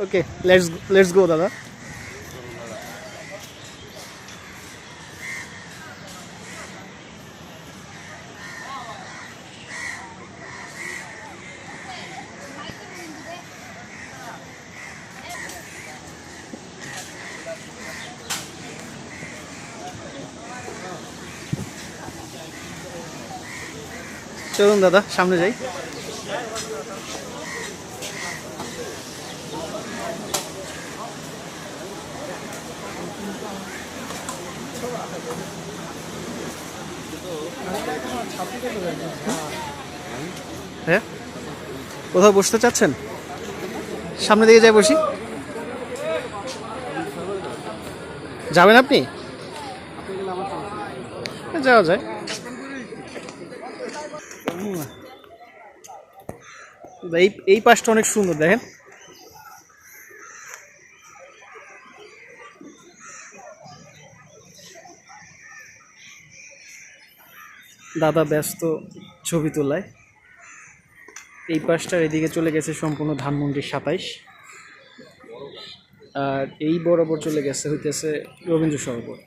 Okay, let's go দাদা। চলুন দাদা সামনে যাই। হ্যাঁ, কোথাও বসতে চাচ্ছেন? সামনে দিকে যাই বসি। যাবেন আপনি? যাওয়া যায়। এই পাশটা অনেক সুন্দর, দেখেন। দাদা ব্যস্ত ছবি তোলায়। এই পাশটার এদিকে চলে গেছে সম্পূর্ণ ধানমন্ডি 27, আর এই বরাবর চলে গেছে হইতেছে রবীন্দ্র সরোবর।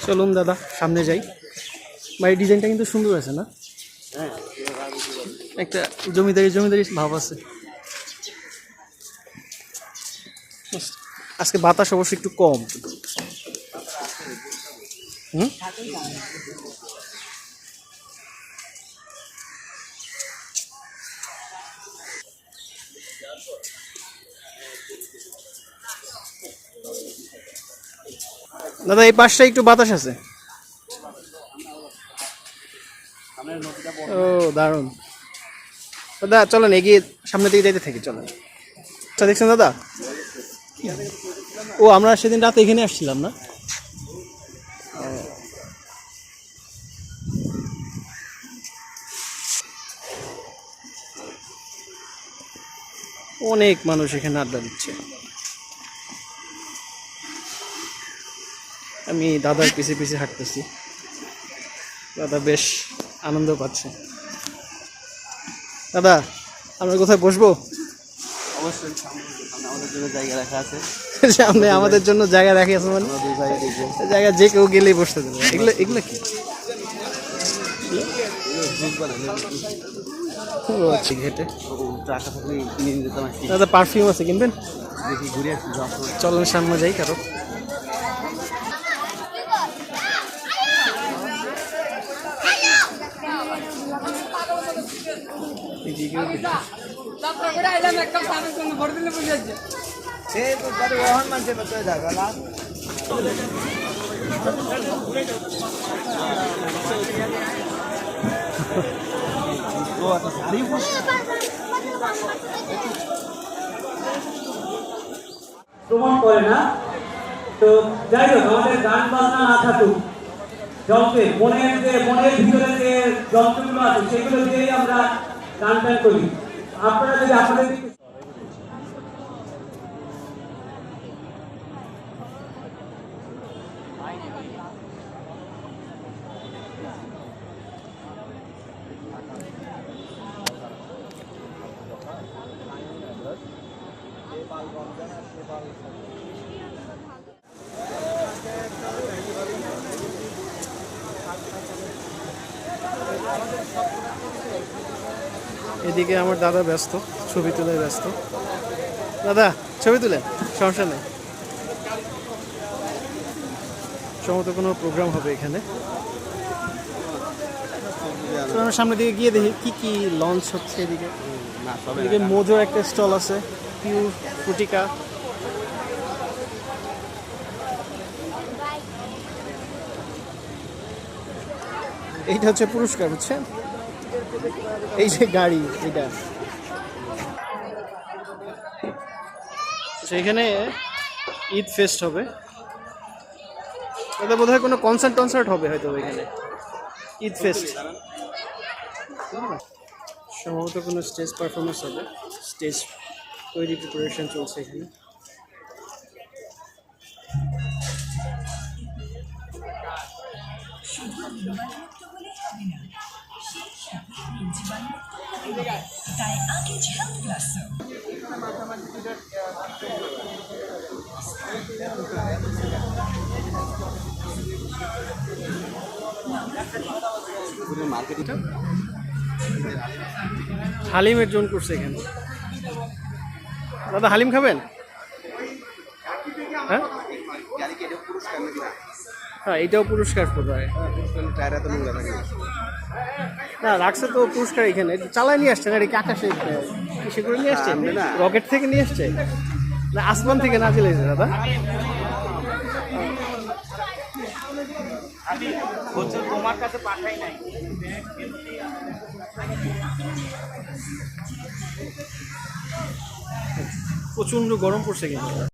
চলুন দাদা সামনে যাই। ভাই ডিজাইনটা কিন্তু সুন্দর আছে না? একটা জমিদারি ভাব আছে। আজকে বাতাস অবশ্য একটু কম। দাদা এই পাশটা একটু বাতাস আছে। ও দারুণ দাদা, চলেন এগিয়ে সামনের দিকে যাইতে থাকি, চলেন। আচ্ছা দেখছেন দাদা, ও আমরা সেদিন রাতে এখানে আসছিলাম না? অনেক মানুষ এখানে আড্ডা দিচ্ছে। আমি দাদার পিছে পিছে হাঁটতেছি। দাদা বেশ আনন্দ পাচ্ছে। দাদা আমরা কোথায় বসবো? অবশ্যই আমাদের জন্য জায়গা রাখা আছে। সামনে আমাদের জন্য জায়গা রাখা আছে মানে জায়গা যে কেউ গেলেই বসতে দেবে। এগুলো কি? আচ্ছা ঘেটে দাদা পারফিউম আছে, কিনবেন? দেখি ঘুরে আসি, চলেন সামনে যাই। কারো প্রমাণ করে না। তো যাই হোক, আমাদের গান বাজনা না থাকুক, যন্ত্রে মনের ভিতরে যে যন্ত্রগুলো আছে সেগুলো দিয়েই আমরা গান টান করি। আপনারা যদি আপনাদের এদিকে আমার দাদা ব্যস্ত, ছবি তুলে ব্যস্ত। দাদা ছবি তুলেন, সমস্যা নেই। সম্ভবত কোনো প্রোগ্রাম হবে এখানে। আমরা সামনের দিকে গিয়ে দেখি কি কি লঞ্চ হচ্ছে। এদিকে মোজোর একটা স্টল আছে, পিওর ফুটিকা। এইটা হচ্ছে পুরস্কার, বুঝছেন? এই যে গাড়ি, এটা সেইখানে ঈদ ফেস্ট হবে। ওদের বোধহয় কোনো কনসার্ট হবে হয়তো এখানে, ঈদ ফেস্ট সম্ভবত কোনো স্টেজ পারফরমেন্স হবে, স্টেজ তৈরি প্রিপারেশন চলছে এখানে। মার্কেটিংটা হালিমের জোন করছে এখানে। দাদা হালিম খাবেন? হ্যাঁ হ্যাঁ, এইটাও পুরস্কার বোধ হয়। টায়ার এত নোংরা থাকে না রাখছে তো পুরস্কার এখানে, চালায় নিয়ে আসছেন, এটা কি আকাশে কিসে করে নিয়ে আসছে? না। রকেট থেকে নিয়ে আসছে না আসমান থেকে না চলেছে দাদা? তোমার কাছে পাঠাই নাই। প্রচন্ড গরম পড়ছে কিন্তু।